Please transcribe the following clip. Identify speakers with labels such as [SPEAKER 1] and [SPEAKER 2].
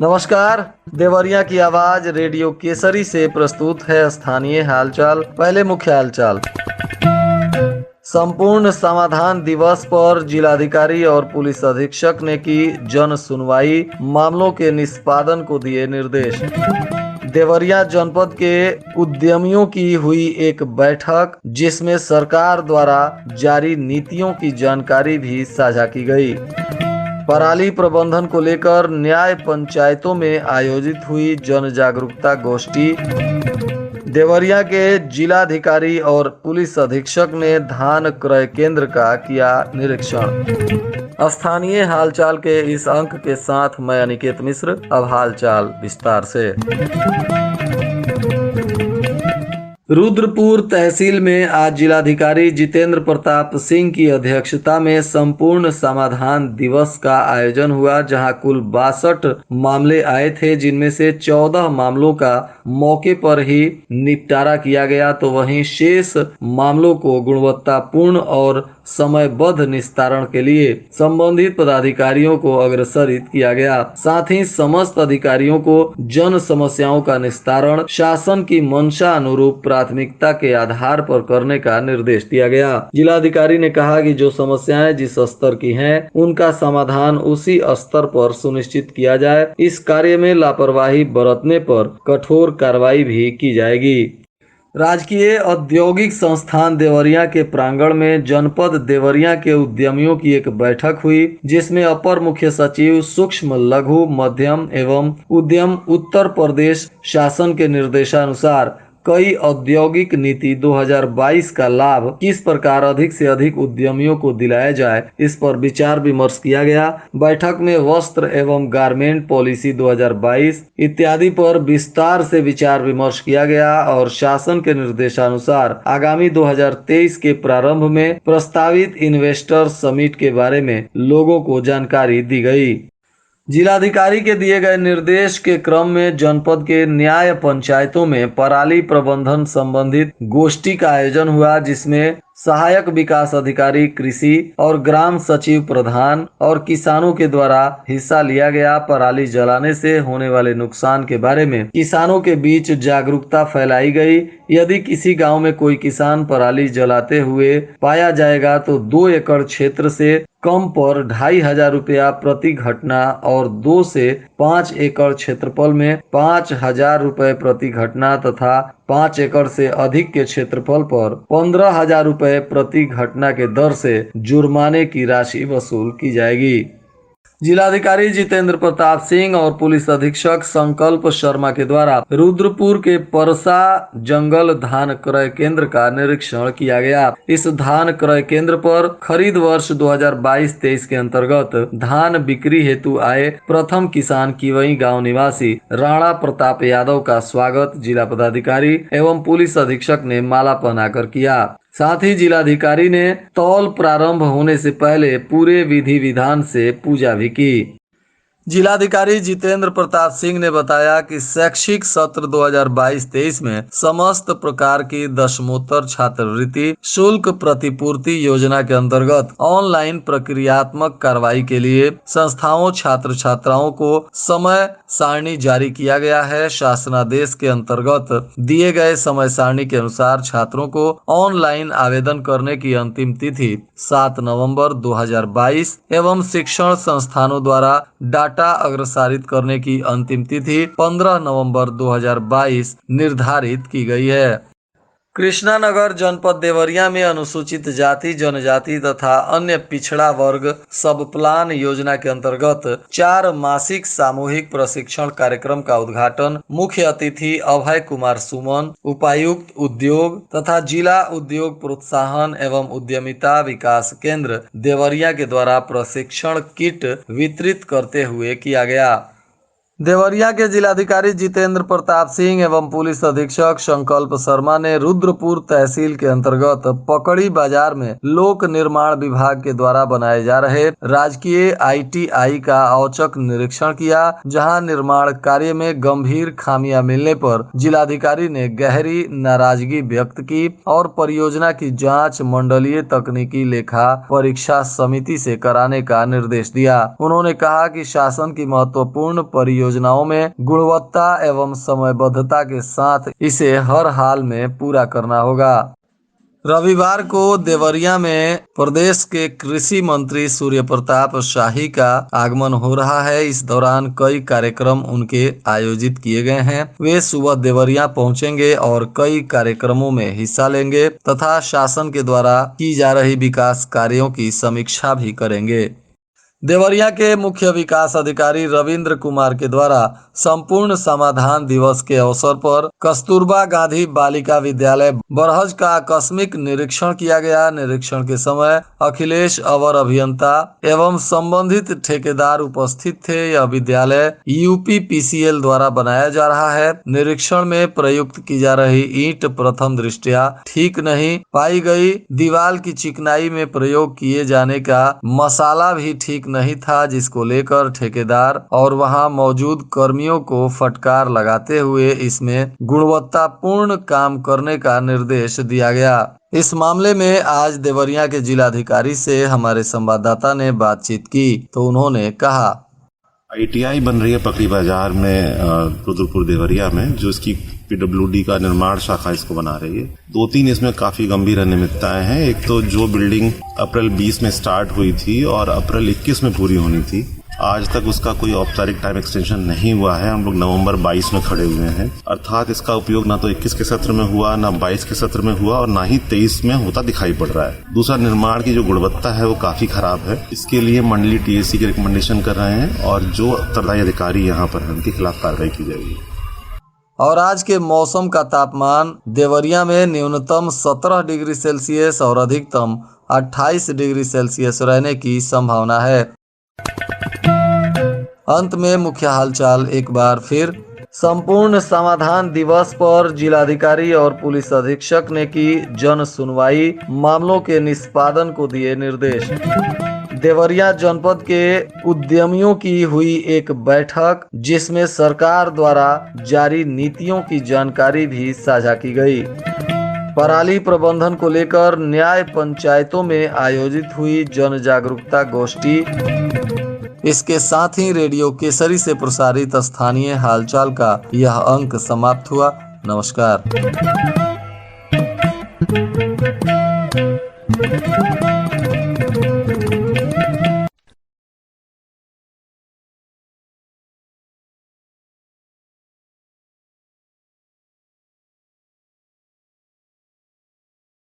[SPEAKER 1] नमस्कार। देवरिया की आवाज रेडियो केसरी से प्रस्तुत है स्थानीय हालचाल। पहले मुख्य हालचाल। संपूर्ण समाधान दिवस पर जिलाधिकारी और पुलिस अधीक्षक ने की जन सुनवाई, मामलों के निष्पादन को दिए निर्देश। देवरिया जनपद के उद्यमियों की हुई एक बैठक, जिसमें सरकार द्वारा जारी नीतियों की जानकारी भी साझा की गई। पराली प्रबंधन को लेकर न्याय पंचायतों में आयोजित हुई जन जागरूकता गोष्ठी। देवरिया के जिलाधिकारी और पुलिस अधीक्षक ने धान क्रय केंद्र का किया निरीक्षण। स्थानीय हालचाल के इस अंक के साथ मैं अनिकेत मिश्र। अब हालचाल विस्तार से। रुद्रपुर तहसील में आज जिलाधिकारी जितेंद्र प्रताप सिंह की अध्यक्षता में संपूर्ण समाधान दिवस का आयोजन हुआ, जहां कुल 62 मामले आए थे, जिनमें से 14 मामलों का मौके पर ही निपटारा किया गया, तो वहीं शेष मामलों को गुणवत्तापूर्ण और समयबद्ध निस्तारण के लिए संबंधित पदाधिकारियों को अग्रसरित किया गया। साथ ही समस्त अधिकारियों को जन समस्याओं का निस्तारण शासन की मंशा अनुरूप प्राथमिकता के आधार पर करने का निर्देश दिया गया। जिलाधिकारी ने कहा कि जो समस्याएं जिस स्तर की हैं, उनका समाधान उसी स्तर पर सुनिश्चित किया जाए। इस कार्य में लापरवाही बरतने पर कठोर कार्रवाई भी की जाएगी। राजकीय औद्योगिक संस्थान देवरिया के प्रांगण में जनपद देवरिया के उद्यमियों की एक बैठक हुई, जिसमें अपर मुख्य सचिव सूक्ष्म लघु मध्यम एवं उद्यम उत्तर प्रदेश शासन के निर्देशानुसार कई औद्योगिक नीति 2022 का लाभ किस प्रकार अधिक से अधिक उद्यमियों को दिलाया जाए, इस पर विचार विमर्श किया गया। बैठक में वस्त्र एवं गारमेंट पॉलिसी 2022 इत्यादि पर विस्तार से विचार विमर्श किया गया और शासन के निर्देशानुसार आगामी 2023 के प्रारंभ में प्रस्तावित इन्वेस्टर समिट के बारे में लोगों को जानकारी दी गई। जिलाधिकारी के दिए गए निर्देश के क्रम में जनपद के न्याय पंचायतों में पराली प्रबंधन संबंधित गोष्ठी का आयोजन हुआ, जिसमें सहायक विकास अधिकारी कृषि और ग्राम सचिव प्रधान और किसानों के द्वारा हिस्सा लिया गया। पराली जलाने से होने वाले नुकसान के बारे में किसानों के बीच जागरूकता फैलाई गई। यदि किसी गांव में कोई किसान पराली जलाते हुए पाया जाएगा तो 2 एकड़ क्षेत्र से कम पर 2,500 रुपया प्रति घटना और 2 से 5 एकड़ क्षेत्रफल में 5,000 रुपए प्रति घटना तथा 5 एकड़ से अधिक के क्षेत्रफल पर 15,000 रुपए प्रति घटना के दर से जुर्माने की राशि वसूल की जाएगी। जिलाधिकारी जितेंद्र प्रताप सिंह और पुलिस अधीक्षक संकल्प शर्मा के द्वारा रुद्रपुर के परसा जंगल धान क्रय केंद्र का निरीक्षण किया गया। इस धान क्रय केंद्र पर खरीद वर्ष 2022-23 के अंतर्गत धान बिक्री हेतु आए प्रथम किसान किवई गांव निवासी राणा प्रताप यादव का स्वागत जिला पदाधिकारी एवं पुलिस अधीक्षक ने माला पहनाकर किया। साथ ही जिलाधिकारी ने तौल प्रारंभ होने से पहले पूरे विधि विधान से पूजा भी की। जिलाधिकारी जितेंद्र प्रताप सिंह ने बताया कि शैक्षिक सत्र 2022-23 में समस्त प्रकार की दशमोत्तर छात्रवृत्ति शुल्क प्रतिपूर्ति योजना के अंतर्गत ऑनलाइन प्रक्रियात्मक कार्रवाई के लिए संस्थाओं छात्र छात्राओं को समय सारणी जारी किया गया है। शासनादेश के अंतर्गत दिए गए समय सारणी के अनुसार छात्रों को ऑनलाइन आवेदन करने की अंतिम तिथि 7 नवंबर 2022 एवं शिक्षण संस्थानों द्वारा डाटा अग्रसारित करने की अंतिम तिथि 15 नवंबर 2022 निर्धारित की गई है। कृष्णानगर जनपद देवरिया में अनुसूचित जाति जनजाति तथा अन्य पिछड़ा वर्ग सब प्लान योजना के अंतर्गत 4 मासिक सामूहिक प्रशिक्षण कार्यक्रम का उद्घाटन मुख्य अतिथि अभय कुमार सुमन, उपायुक्त उद्योग तथा जिला उद्योग प्रोत्साहन एवं उद्यमिता विकास केंद्र देवरिया के द्वारा प्रशिक्षण किट वितरित करते हुए किया गया। देवरिया के जिलाधिकारी जितेंद्र प्रताप सिंह एवं पुलिस अधीक्षक संकल्प शर्मा ने रुद्रपुर तहसील के अंतर्गत पकड़ी बाजार में लोक निर्माण विभाग के द्वारा बनाए जा रहे राजकीय ITI का औचक निरीक्षण किया, जहां निर्माण कार्य में गंभीर खामियां मिलने पर जिलाधिकारी ने गहरी नाराजगी व्यक्त की और परियोजना की जांच मंडलीय तकनीकी लेखा परीक्षा समिति से कराने का निर्देश दिया। उन्होंने कहा कि शासन की महत्वपूर्ण परियोजनाओं में गुणवत्ता एवं समयबद्धता के साथ इसे हर हाल में पूरा करना होगा। रविवार को देवरिया में प्रदेश के कृषि मंत्री सूर्य प्रताप शाही का आगमन हो रहा है। इस दौरान कई कार्यक्रम उनके आयोजित किए गए हैं। वे सुबह देवरिया पहुंचेंगे और कई कार्यक्रमों में हिस्सा लेंगे तथा शासन के द्वारा की जा रही विकास कार्यों की समीक्षा भी करेंगे। देवरिया के मुख्य विकास अधिकारी रविंद्र कुमार के द्वारा संपूर्ण समाधान दिवस के अवसर पर कस्तूरबा गांधी बालिका विद्यालय बरहज का आकस्मिक निरीक्षण किया गया। निरीक्षण के समय अखिलेश अवर अभियंता एवं संबंधित ठेकेदार उपस्थित थे। यह विद्यालय UPPCL द्वारा बनाया जा रहा है। निरीक्षण में प्रयुक्त की जा रही ईंट प्रथम दृष्टया ठीक नहीं पाई गई। दीवार की चिकनाई में प्रयोग किए जाने का मसाला भी ठीक नहीं था, जिसको लेकर ठेकेदार और वहां मौजूद कर्मियों को फटकार लगाते हुए इसमें गुणवत्तापूर्ण काम करने का निर्देश दिया गया। इस मामले में आज देवरिया के जिलाधिकारी से हमारे संवाददाता ने बातचीत की तो उन्होंने कहा,
[SPEAKER 2] ITI बन रही है पकड़ी बाजार में रुद्रपुर देवरिया में, जो इसकी PWD का निर्माण शाखा इसको बना रही है। 2-3 इसमें काफी गंभीर अनियमितताएं हैं। एक तो जो बिल्डिंग अप्रैल 20 में स्टार्ट हुई थी और अप्रैल 21 में पूरी होनी थी, आज तक उसका कोई औपचारिक टाइम एक्सटेंशन नहीं हुआ है। हम लोग नवंबर 22 में खड़े हुए हैं, अर्थात इसका उपयोग ना तो 21 के सत्र में हुआ, ना 22 के सत्र में हुआ और ना ही 23 में होता दिखाई पड़ रहा है। दूसरा, निर्माण की जो गुणवत्ता है वो काफी खराब है। इसके लिए मंडली TSC की रिकमेंडेशन कर रहे हैं और जो उत्तरदायी अधिकारी यहाँ पर हैं उनके खिलाफ कार्रवाई की जाएगी।
[SPEAKER 1] और आज के मौसम का तापमान देवरिया में न्यूनतम 17 डिग्री सेल्सियस और अधिकतम 28 डिग्री सेल्सियस रहने की संभावना है। अंत में मुख्य हालचाल एक बार फिर। संपूर्ण समाधान दिवस पर जिलाधिकारी और पुलिस अधीक्षक ने की जन सुनवाई, मामलों के निष्पादन को दिए निर्देश। देवरिया जनपद के उद्यमियों की हुई एक बैठक, जिसमें सरकार द्वारा जारी नीतियों की जानकारी भी साझा की गई। पराली प्रबंधन को लेकर न्याय पंचायतों में आयोजित हुई जन जागरूकता गोष्ठी। इसके साथ ही रेडियो केसरी से प्रसारित स्थानीय हालचाल का यह अंक समाप्त हुआ। नमस्कार।